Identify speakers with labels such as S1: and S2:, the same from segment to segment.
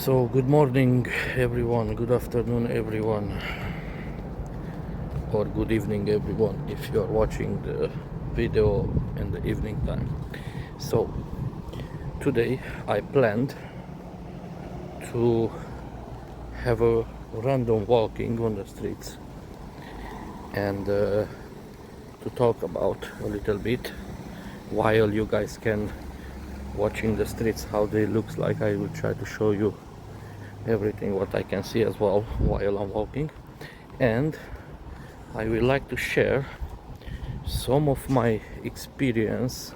S1: So good morning everyone, good afternoon everyone, or good evening everyone if you are watching the video in the evening time. So today I planned to have a random walking on the streets and to talk about a little bit while you guys can watching the streets how they looks like. I will try to show you everything what I can see as well while I'm walking, and I would like to share some of my experience,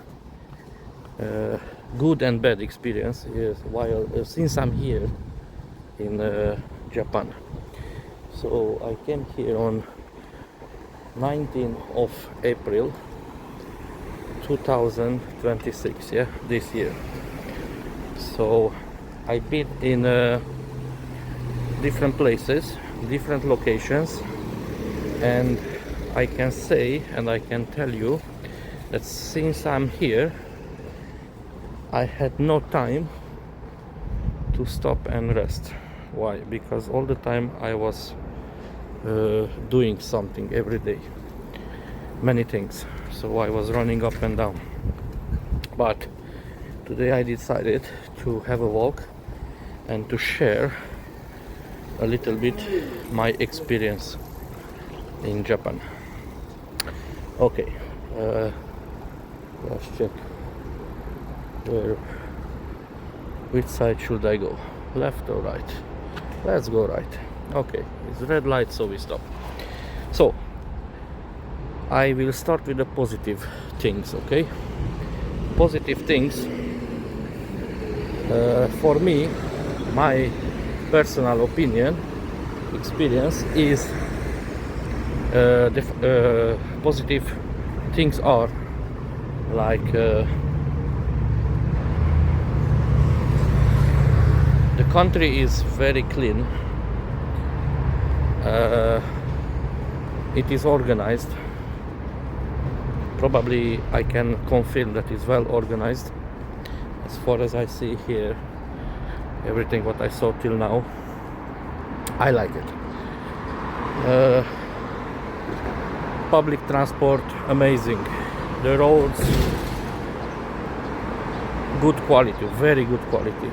S1: good and bad experience while since I'm here in Japan. So I came here on 19th of April 2026, yeah, this year. So I've been in different places, different locations, and I can say and I can tell you that since I'm here I had no time to stop and rest. Why? Because all the time I was doing something every day, many things, so I was running up and down. But today I decided to have a walk and to share a little bit my experience in Japan. Okay, let's check which side should I go, left or right? Let's go right. Okay, it's red light, so we stop. So I will start with the positive things. Okay, positive things for me, my personal opinion, experience is the positive things are like the country is very clean, it is organized. Probably I can confirm that it's well organized as far as I see here. Everything what I saw till now, I like it. Public transport, amazing. The roads, good quality, very good quality.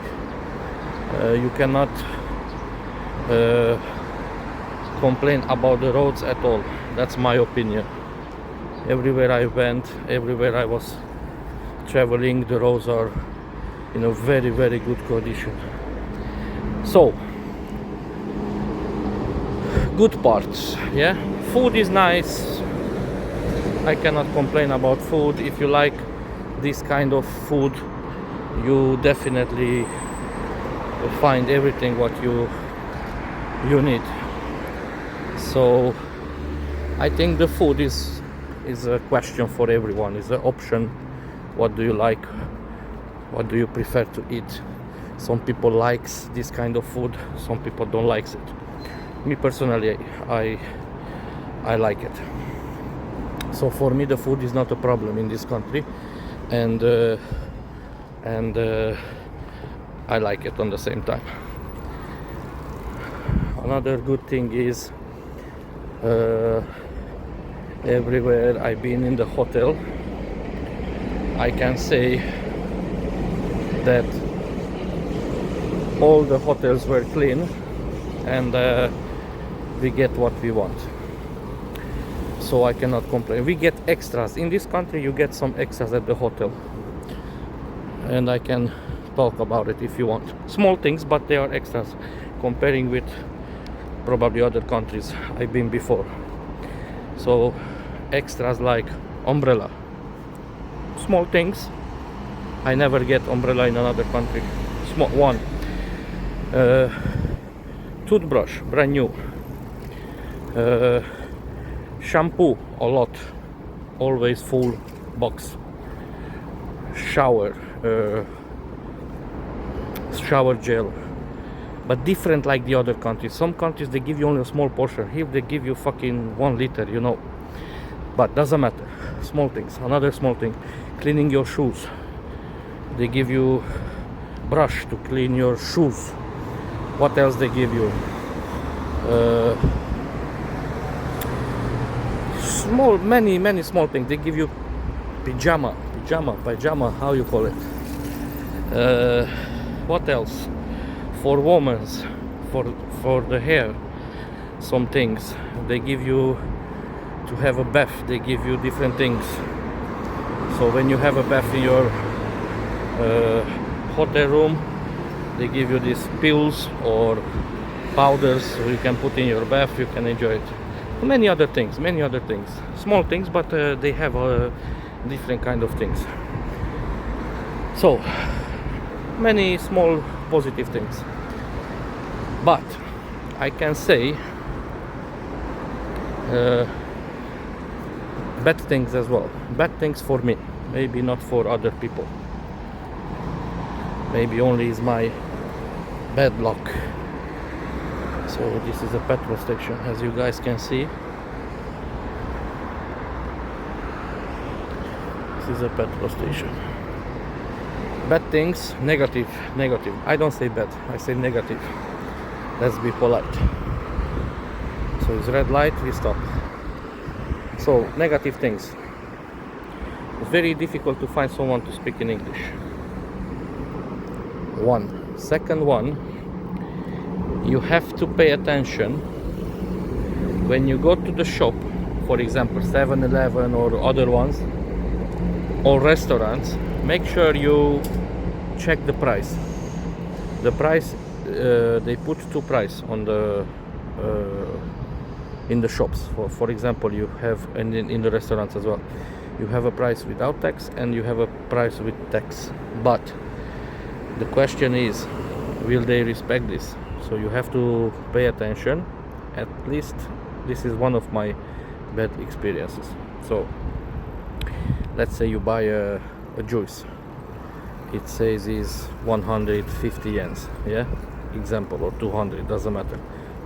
S1: You cannot complain about the roads at all. That's my opinion. Everywhere I went, everywhere I was traveling, the roads are in a very, very good condition. So, good parts, yeah. Food is nice. I cannot complain about food. If you like this kind of food, you definitely find everything what you need. So I think the food is a question for everyone, is an option. What do you like? What do you prefer to eat? Some people likes this kind of food, some people don't likes it. Me personally, I like it. So for me the food is not a problem in this country, and I like it on the same time. Another good thing is everywhere I've been in the hotel, I can say that all the hotels were clean, and we get what we want. So I cannot complain. We get extras in this country. You get some extras at the hotel, and I can talk about it if you want. Small things, but they are extras comparing with probably other countries I've been before. So extras like umbrella, small things. I never get umbrella in another country. Small one. Toothbrush, brand new. Shampoo, a lot, always full box. Shower gel, but different like the other countries. Some countries they give you only a small portion. Here they give you fucking 1 liter, you know. But doesn't matter. Small things. Another small thing, cleaning your shoes. They give you brush to clean your shoes. What else they give you? Small, many small things. They give you pajama, how you call it? What else? For women's, for the hair, some things. They give you to have a bath. They give you different things. So when you have a bath in your hotel room, they give you these pills or powders so you can put in your bath. You can enjoy it. Many other things, small things, but they have different kind of things. So many small positive things, but I can say bad things as well. Bad things for me, maybe not for other people. Maybe only is my bad luck. So this is a petrol station, as you guys can see. This is a petrol station. Bad things, negative. I don't say bad, I say negative. Let's be polite. So it's red light, we stop. So negative things. It's very difficult to find someone to speak in English. Second one, you have to pay attention when you go to the shop, for example 7-Eleven or other ones, or restaurants. Make sure you check the price. The price, they put two price on the in the shops. For example, you have in the restaurants as well. You have a price without tax and you have a price with tax. But the question is, will they respect this? So you have to pay attention. At least this is one of my bad experiences. So let's say you buy a juice. It says is 150 yens, yeah, example, or 200, doesn't matter.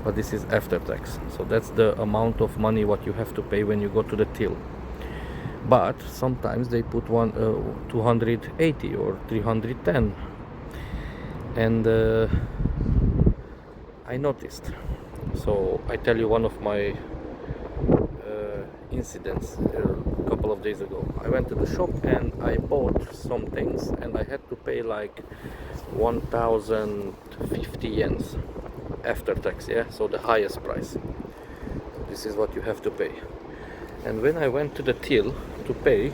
S1: But this is after tax. So that's the amount of money what you have to pay when you go to the till. But sometimes they put 280 or 310. And I noticed. So I tell you one of my incidents a couple of days ago. I went to the shop and I bought some things and I had to pay like 1050 yens after tax, yeah, so the highest price. This is what you have to pay. And when I went to the till to pay,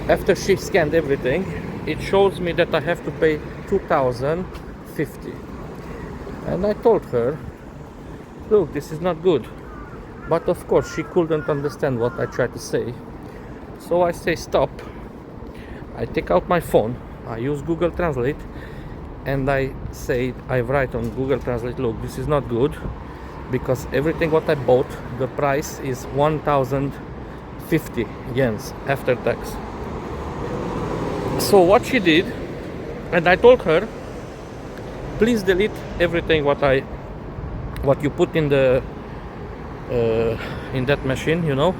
S1: after she scanned everything, it shows me that I have to pay 2050. And I told her, look, this is not good. But of course she couldn't understand what I tried to say. So I say stop. I take out my phone, I use Google Translate, and I write on Google Translate, look, this is not good, because everything what I bought, the price is 1050 yens after tax. So what she did, and I told her, please delete everything what you put in the in that machine, you know,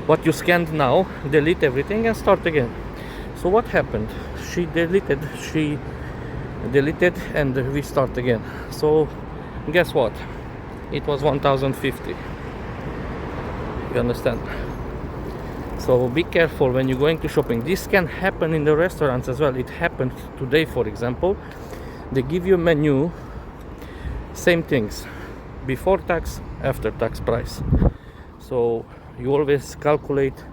S1: what you scanned now, delete everything and start again. So what happened? She deleted and we start again. So guess what? It was 1050. You understand? So be careful when you're going to shopping. This can happen in the restaurants as well. It happened today, for example. They give you a menu, same things, before tax, after tax price. So you always calculate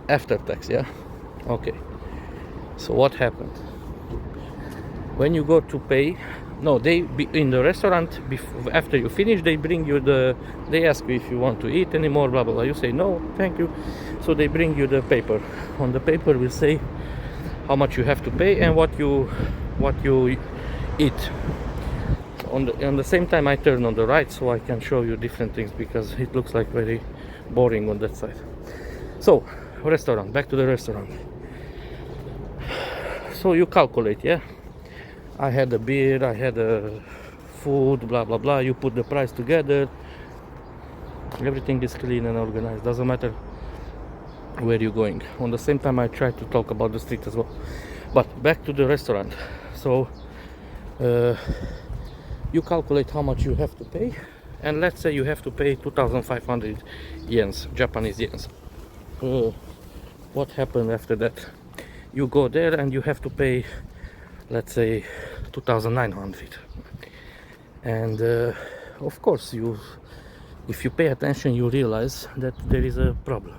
S1: after tax, yeah? Okay. So what happened? When you go to pay, no, in the restaurant, after you finish, they bring you they ask you if you want to eat anymore, blah blah blah. You say no, thank you. So they bring you the paper. On the paper will say how much you have to pay and what you eat. On the same time, I turn on the right so I can show you different things, because it looks like very boring on that side. So restaurant, back to the restaurant. So you calculate, yeah, I had a beer, I had a food, blah blah blah. You put the price together, everything is clean and organized. Doesn't matter where you're going. On the same time, I try to talk about the street as well. But back to the restaurant. So you calculate how much you have to pay, and let's say you have to pay 2,500 yens, Japanese yens. What happened after that? You go there and you have to pay, let's say, 2,900. And of course, if you pay attention, you realize that there is a problem.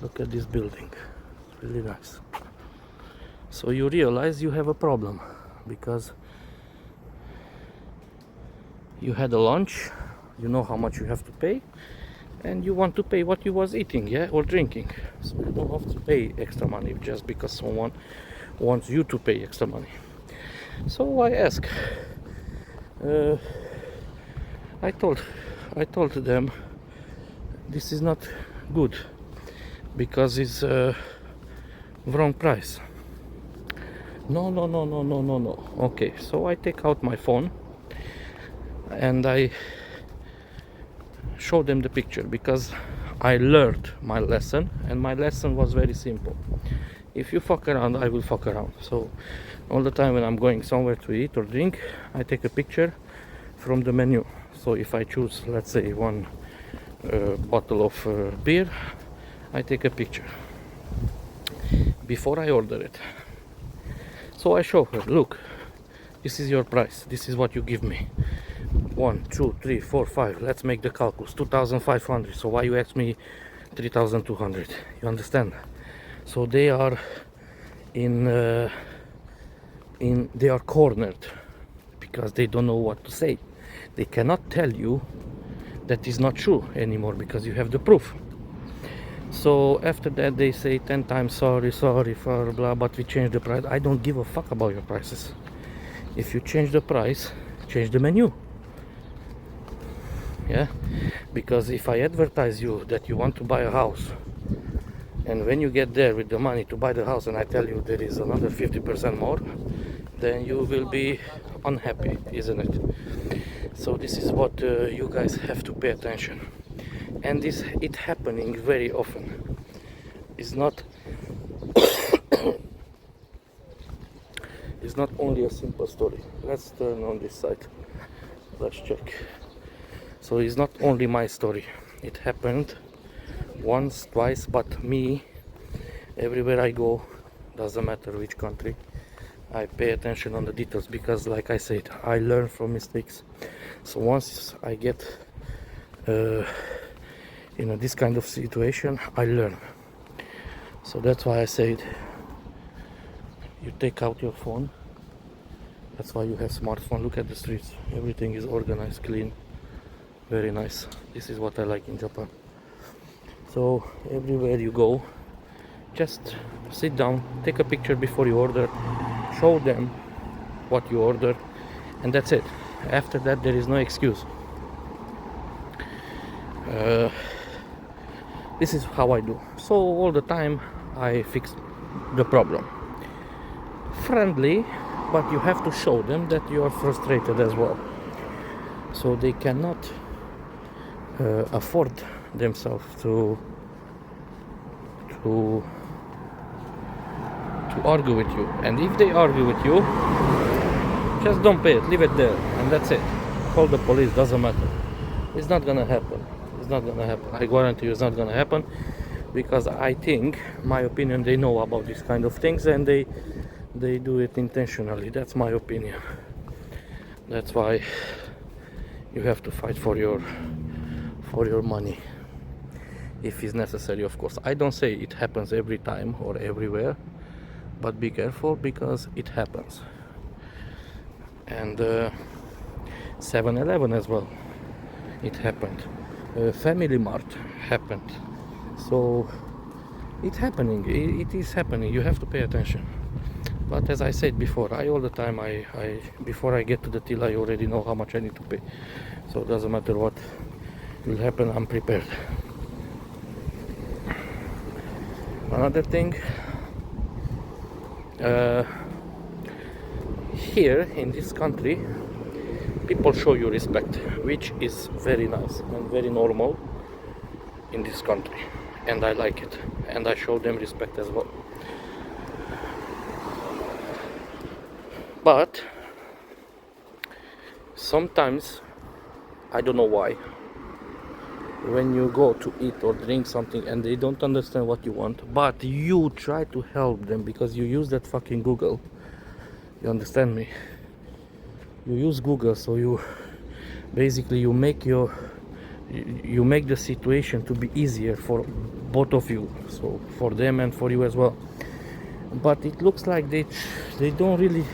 S1: Look at this building, really nice. So you realize you have a problem because you had a lunch, you know how much you have to pay, and you want to pay what you was eating, yeah, or drinking. So you don't have to pay extra money just because someone wants you to pay extra money. So I ask. I told them this is not good because it's wrong price. No. Okay, so I take out my phone and I show them the picture because I learned my lesson, and my lesson was very simple. If you fuck around, I will fuck around. So all the time when I'm going somewhere to eat or drink, I take a picture from the menu. So if I choose, let's say, one bottle of beer, I take a picture before I order it. So I show her, look, this is your price, this is what you give me. 1, 2, 3, 4, 5, let's make the calculus, 2,500. So why you ask me 3,200? You understand? So they are they are cornered because they don't know what to say. They cannot tell you that is not true anymore because you have the proof. So after that they say 10 times sorry for blah, but we changed the price. I don't give a fuck about your prices. If you change the price, change the menu. Yeah, because if I advertise you that you want to buy a house, and when you get there with the money to buy the house and I tell you there is another 50% more, then you will be unhappy, isn't it? So this is what you guys have to pay attention. And it happening very often. It's not it's not only a simple story. Let's turn on this side. Let's check. So it's not only my story. It happened once, twice, but me, everywhere I go, doesn't matter which country, I pay attention on the details because, like I said, I learn from mistakes. So once I get in this kind of situation, I learn. So that's why I said you take out your phone. That's why you have smartphone. Look at the streets. Everything is organized, clean, very nice. This is what I like in Japan. So everywhere you go, just sit down, take a picture before you order, show them what you ordered, and that's it. After that, there is no excuse. This is how I do. So all the time I fix the problem. Friendly, but you have to show them that you are frustrated as well. So they cannot afford themselves to argue with you. And if they argue with you, just don't pay it, leave it there, and that's it. Call the police, doesn't matter. It's not gonna happen. It's not gonna happen. I guarantee you it's not gonna happen, because I think, my opinion, they know about these kind of things and they do it intentionally. That's my opinion. That's why you have to fight for your money if it's necessary, of course. I don't say it happens every time or everywhere, but be careful because it happens. And 7-Eleven as well, it happened. Family Mart happened. So it's happening. It is happening. You have to pay attention. But as I said before, all the time before I get to the till, I already know how much I need to pay. So it doesn't matter what will happen, I'm prepared. Another thing, here in this country, people show you respect, which is very nice and very normal in this country. and I like it, and I show them respect as well. But sometimes, I don't know why, when you go to eat or drink something and they don't understand what you want, but you try to help them because you use that fucking Google. You understand me? You use Google, so you basically you make the situation to be easier for both of you, so for them and for you as well. But it looks like they don't really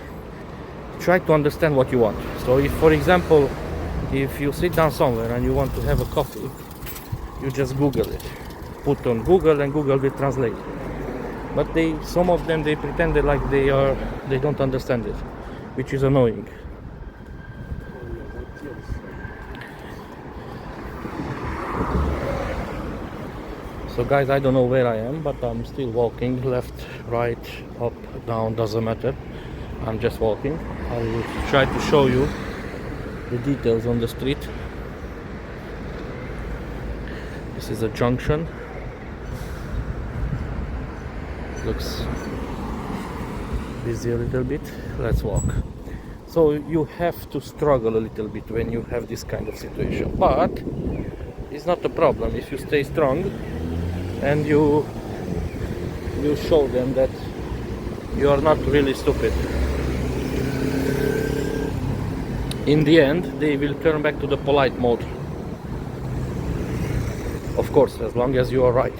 S1: try to understand what you want. So if, for example, if you sit down somewhere and you want to have a coffee, you just Google it, put on Google, and Google will translate. But some of them, they pretend like they don't understand it, which is annoying. So guys, I don't know where I am, but I'm still walking, left, right, up, down, doesn't matter. I'm just walking. I will try to show you the details on the street. This is a junction. Looks busy a little bit. Let's walk. So you have to struggle a little bit when you have this kind of situation, but it's not a problem if you stay strong and you show them that you are not really stupid. In the end, they will turn back to the polite mode. Of course, as long as you are right.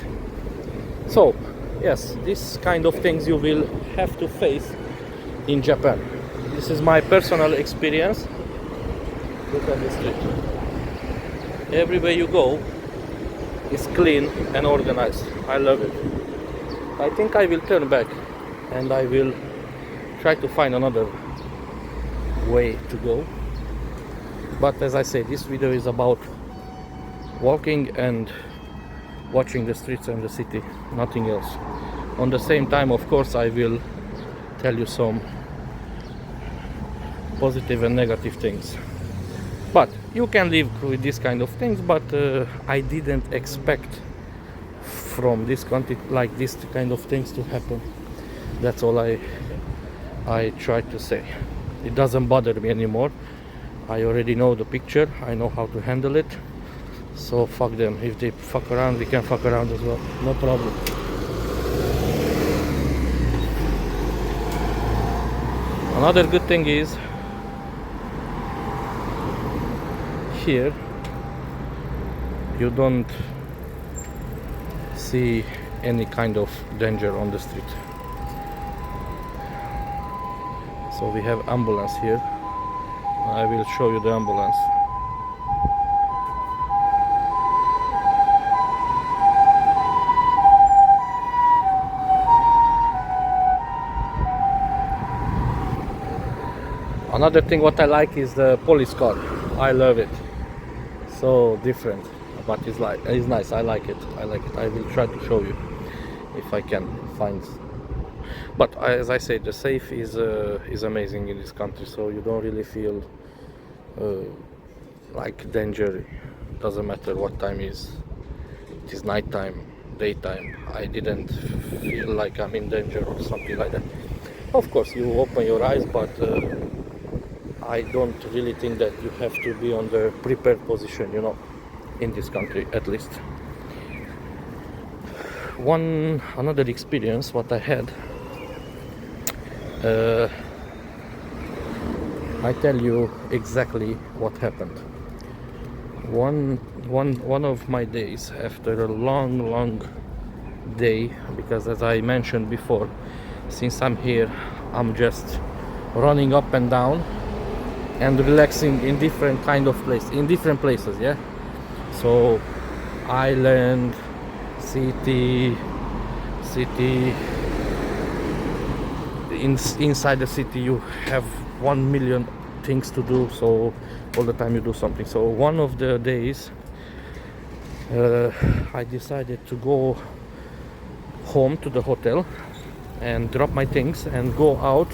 S1: So, yes, this kind of things you will have to face in Japan. This is my personal experience. Look at the street. Everywhere you go is clean and organized. I love it. I think I will turn back and I will try to find another way to go. But as I say, this video is about walking and watching the streets and the city, nothing else. On the same time, of course, I will tell you some positive and negative things. But you can live with this kind of things, but I didn't expect from this country like this kind of things to happen. That's all I tried to say. It doesn't bother me anymore. I already know the picture, I know how to handle it. So fuck them. If they fuck around, we can fuck around as well. No problem. Another good thing is here you don't see any kind of danger on the street. So we have ambulance here. I will show you the ambulance. Another thing what I like is the police car. I love it. So different, but it's nice. I like it. I will try to show you if I can find. But as I say, the safe is amazing in this country. So you don't really feel like danger. Doesn't matter what time is. It is nighttime, daytime. I didn't feel like I'm in danger or something like that. Of course, you open your eyes, but I don't really think that you have to be on the prepared position, you know, in this country at least. Another experience what I had, I tell you exactly what happened. One of my days, after a long day, because as I mentioned before, since I'm here, I'm just running up and down and relaxing in different places, yeah. So island, city, inside the city you have 1 million things to do, so all the time you do something. So one of the days I decided to go home to the hotel and drop my things and go out,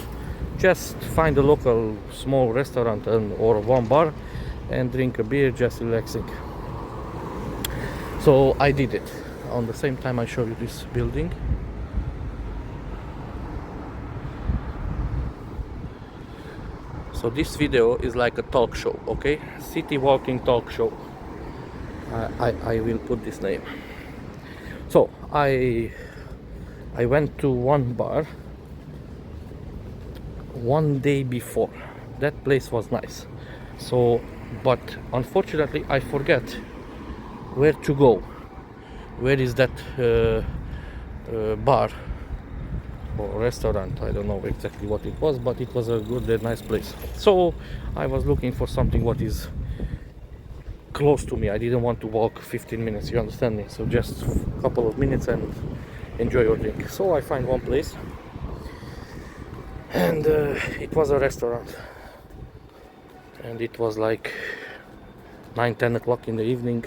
S1: just find a local small restaurant or one bar and drink a beer, just relaxing. So I did it. on the same time I show you this building. So this video is like a talk show, okay? City walking talk show. I will put this name. So I went to one bar one day before. That place was nice. So, but unfortunately I forget where to go. Where is that bar or restaurant? I don't know exactly what it was, but it was a good and nice place. So I was looking for something what is close to me. I didn't want to walk 15 minutes, you understand me? So just a couple of minutes and enjoy your drink. So I find one place, and it was a restaurant, and it was like 9-10 o'clock in the evening.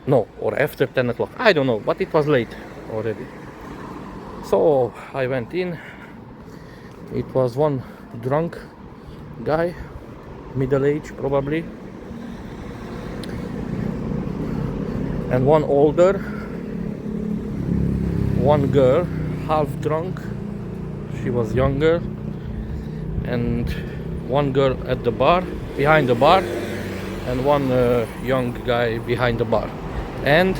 S1: No, or after 10 o'clock, I don't know, but it was late already. So I went in. It was one drunk guy, middle age probably, and one older, one girl, half drunk, she was younger, and one girl at the bar, behind the bar, and one young guy behind the bar. And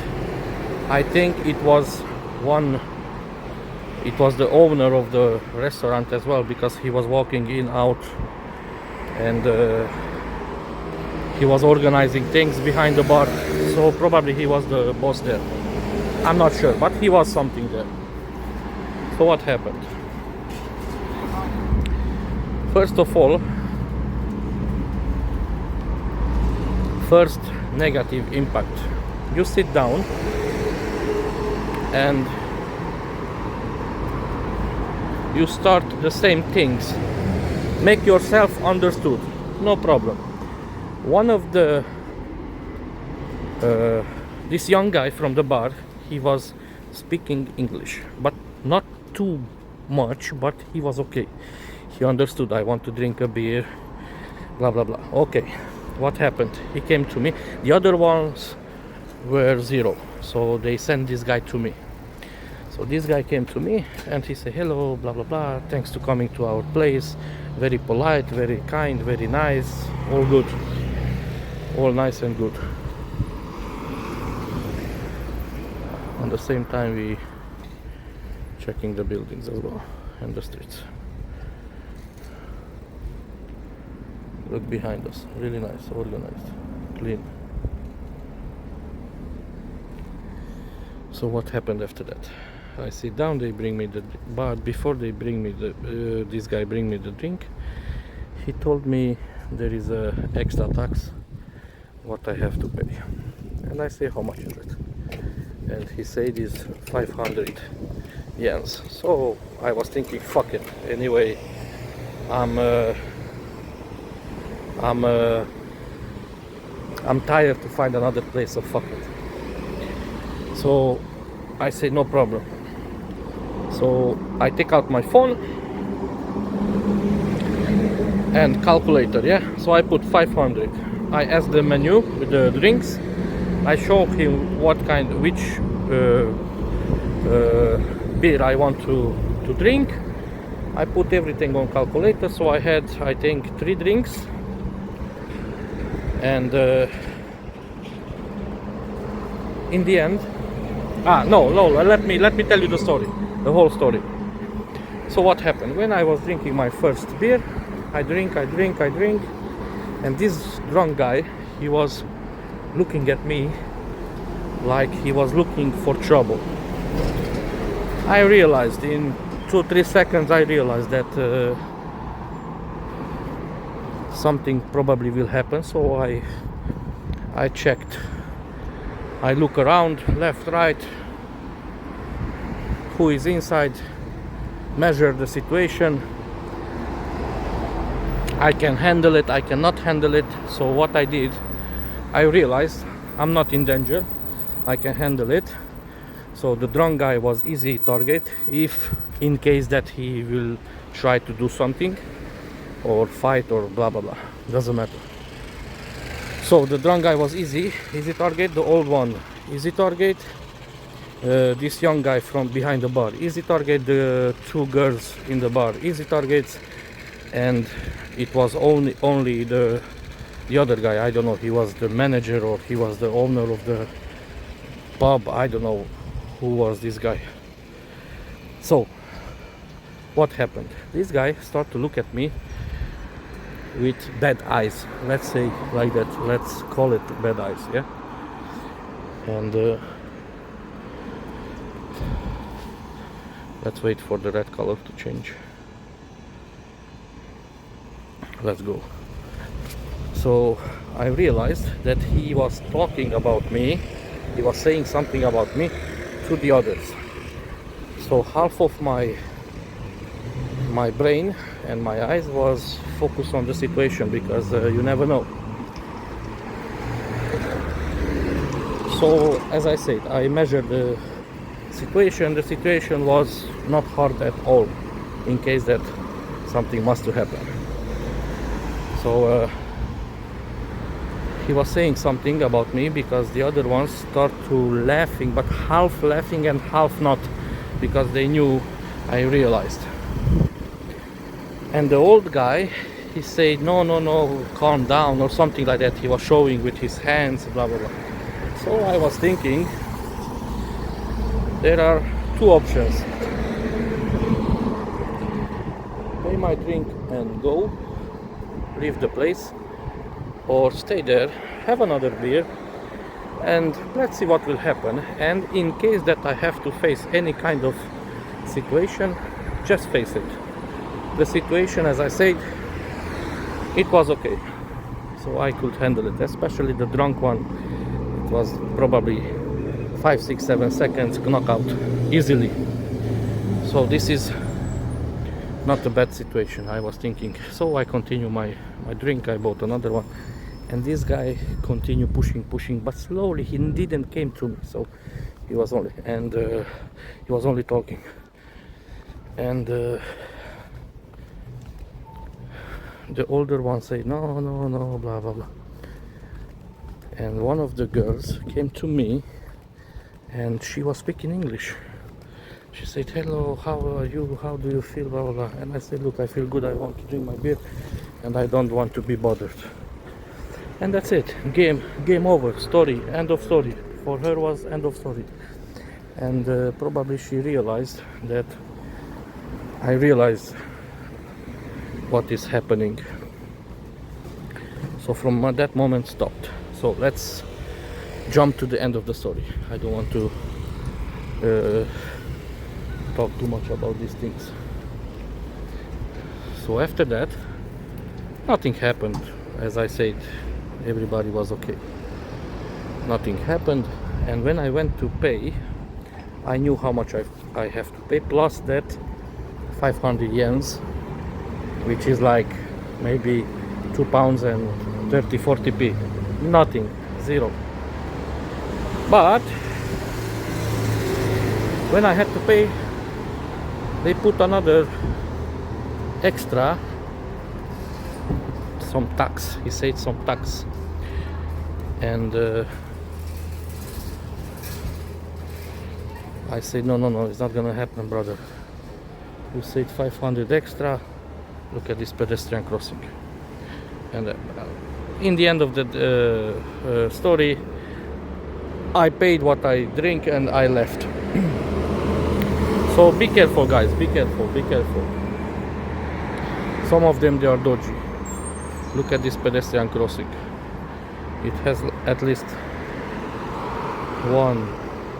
S1: I think it was the owner of the restaurant as well, because he was walking in, out, and he was organizing things behind the bar. So probably he was the boss there. I'm not sure, but he was something there. So what happened? First of all, first negative impact. You sit down and you start the same things. Make yourself understood. No problem. One of the this young guy from the bar, he was speaking English, but not too much, but he was okay. He understood. I want to drink a beer, blah blah blah. Okay, what happened? He came to me. The other ones were zero, so they sent this guy to me. So this guy came to me and he said, hello, blah blah blah, thanks to coming to our place, very polite, very kind, very nice, all good, all nice and good. At the same time we checking the buildings as well and the streets. Look behind us, really nice, organized, clean. So what happened after that? I sit down, they bring me the bar. Before they bring me this guy bring me the drink, he told me there is a extra tax what I have to pay. And I say, how much is it? And he said it's 500 yens. So I was thinking, fuck it. Anyway, I'm tired to find another place, so fuck it. So I say no problem. So I take out my phone and calculator, yeah. So I put 500. I ask the menu with the drinks. I show him which beer I want to drink. I put everything on calculator. So I had, I think, 3 drinks, and in the end, no, let me tell you the story, the whole story. So what happened? When I was drinking my first beer, I drink, and this drunk guy, he was looking at me like he was looking for trouble. I realized in 2-3 seconds, I realized that something probably will happen. So I checked. I look around, left, right, who is inside, measure the situation. I can handle it, I cannot handle it. So what I did, I realized I'm not in danger, I can handle it. So the drunk guy was easy target if in case that he will try to do something or fight or blah blah blah, doesn't matter. So the drunk guy was easy target, the old one easy target, this young guy from behind the bar. Easy target the two girls in the bar. Easy targets, and it was only the other guy. I don't know. He was the manager or he was the owner of the pub. I don't know who was this guy. So what happened? This guy started to look at me with bad eyes. Let's say like that. Let's call it bad eyes. Yeah. And let's wait for the red color to change. Let's go. So I realized that he was talking about me. He was saying something about me to the others. So half of my brain and my eyes was focused on the situation, because you never know. So as I said, I measured the situation. The situation was not hard at all, in case that something must happen. So he was saying something about me, because the other ones start to laughing, but half laughing and half not, because they knew I realized. And the old guy, he said, no, calm down, or something like that. He was showing with his hands, blah blah blah. So I was thinking, there are two options: pay my drink and go, leave the place, or stay there, have another beer, and let's see what will happen. And in case that I have to face any kind of situation, just face it. The situation, as I said, it was okay, so I could handle it. Especially the drunk one, it was probably 5, 6, 7 seconds knockout easily. So this is not a bad situation, I was thinking. So I continue my drink. I bought another one, and this guy continued pushing, but slowly. He didn't came to me, so he was only talking. And the older one said no, blah blah blah. And one of the girls came to me, and she was speaking English. She said, hello, how are you, how do you feel, blah blah blah. And I said, look, I feel good, I want to drink my beer, and I don't want to be bothered. And that's it. Game over. Story. End of story. For her was end of story. And probably she realized that I realized what is happening. So from that moment stopped. So let's jump to the end of the story. I don't want to talk too much about these things. So after that, nothing happened. As I said, everybody was okay. Nothing happened. And when I went to pay, I knew how much I have to pay, plus that 500 yens, which is like maybe £2 and 30-40p. Nothing, zero. But when I had to pay, they put another extra, some tax. He said some tax. And I said, no, it's not gonna happen, brother. You said 500 extra. Look at this pedestrian crossing. And in the end of the story, I paid what I drink and I left. So be careful, guys, be careful. Some of them, they are dodgy. Look at this pedestrian crossing. It has at least 1,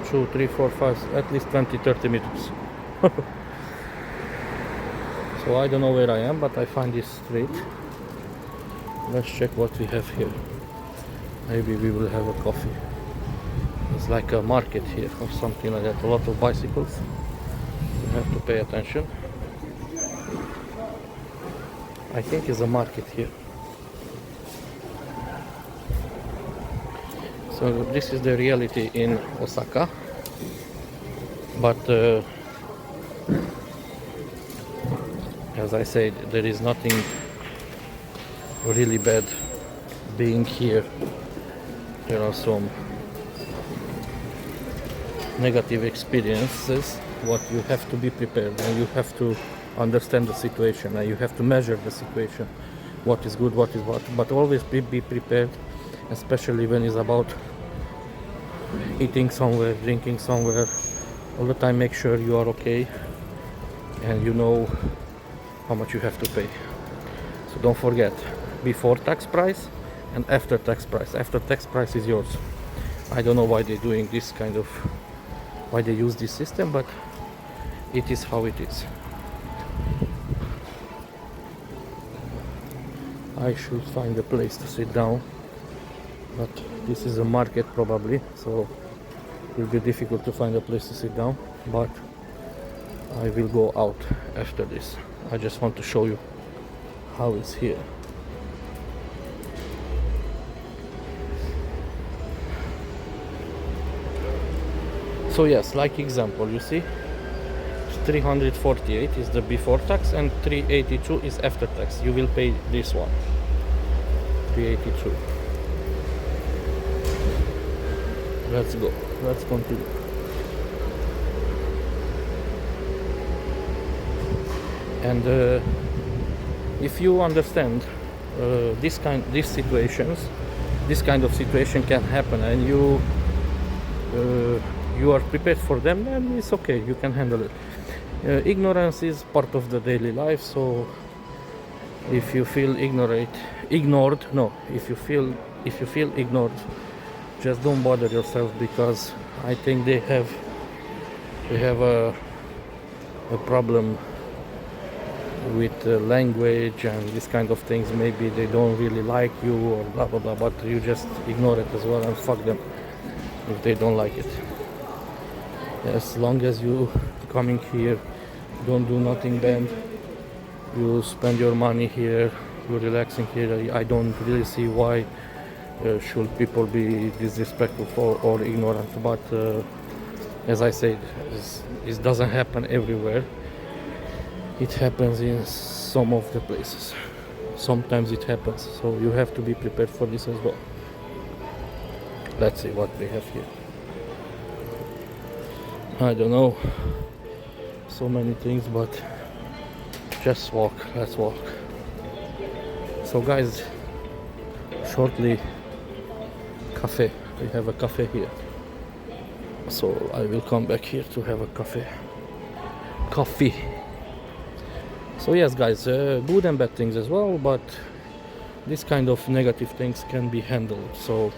S1: 2, 3, 4, 5, at least 20-30 meters. So I don't know where I am, but I find this street. Let's check what we have here. Maybe we will have a coffee. It's like a market here or something like that. A lot of bicycles. You have to pay attention. I think it's a market here. So this is the reality in Osaka. But as I said, there is nothing really bad being here. There are some negative experiences, what you have to be prepared, and you have to understand the situation, and you have to measure the situation, what is good, what is what, but always be prepared, especially when it's about eating somewhere, drinking somewhere. All the time make sure you are okay and you know how much you have to pay. So don't forget, before tax price and after tax price. After tax price is yours. I don't know why they're doing this kind of, why they use this system, but it is how it is. I should find a place to sit down, but this is a market probably, so it will be difficult to find a place to sit down, but I will go out after this. I just want to show you how it's here. So yes, like example, you see 348 is the before tax and 382 is after tax. You will pay this one, 382. Let's go, let's continue. And if you understand this kind of situation can happen, and you are prepared for them, then it's okay, you can handle it. Ignorance is part of the daily life, so if you feel if you feel ignored, just don't bother yourself, because I think they have a problem with language and this kind of things. Maybe they don't really like you or blah blah blah, but you just ignore it as well and fuck them if they don't like it. As long as you coming here, don't do nothing bad, you spend your money here, you're relaxing here, I don't really see why should people be disrespectful or ignorant. But as I said, it doesn't happen everywhere. It happens in some of the places. Sometimes it happens, so you have to be prepared for this as well. Let's see what we have here. I don't know, so many things, but just walk, let's walk. So guys, shortly, cafe, we have a cafe here, so I will come back here to have a coffee. So yes guys, good and bad things as well, but this kind of negative things can be handled, so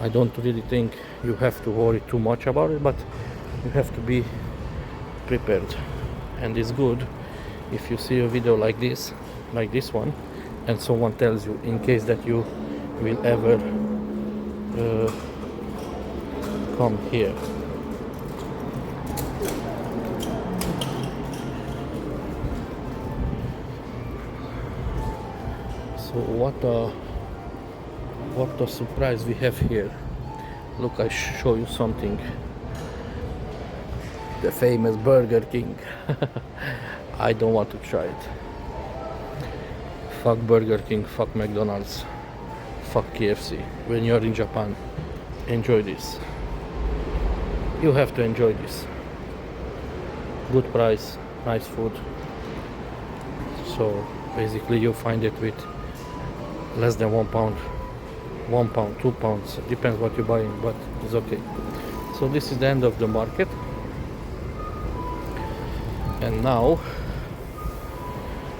S1: I don't really think you have to worry too much about it, but you have to be prepared. And it's good if you see a video like this one, and someone tells you, in case that you will ever come here. So what a surprise we have here. Look, I show you something. The famous Burger King. I don't want to try it. Fuck Burger King, fuck McDonald's, fuck KFC. When you're in Japan, enjoy this. You have to enjoy this. Good price, nice food. So basically you find it with less than £1, 1 pound, 2 pounds, depends what you're buying, but it's okay. So this is the end of the market, and now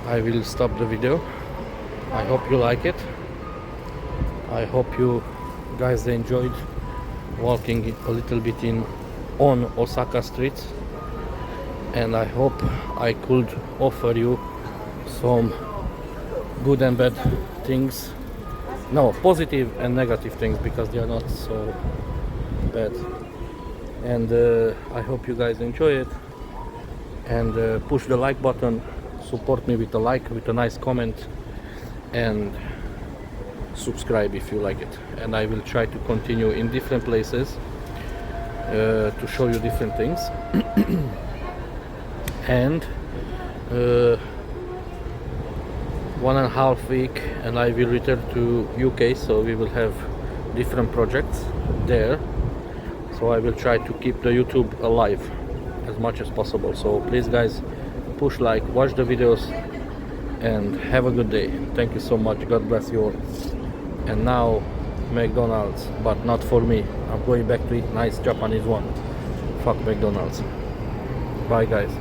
S1: I will stop the video. I hope you like it. I hope you guys enjoyed walking a little bit on Osaka streets, and I hope I could offer you some good and bad things, no, positive and negative things, because they are not so bad. And I hope you guys enjoy it, and push the like button, support me with a like, with a nice comment, and subscribe if you like it. And I will try to continue in different places to show you different things. And 1.5 weeks and I will return to UK, so we will have different projects there. So I will try to keep the YouTube alive as much as possible. So please guys, push like, watch the videos, and have a good day. Thank you so much. God bless you all. And now McDonald's, but not for me. I'm going back to eat nice Japanese one. Fuck McDonald's. Bye guys.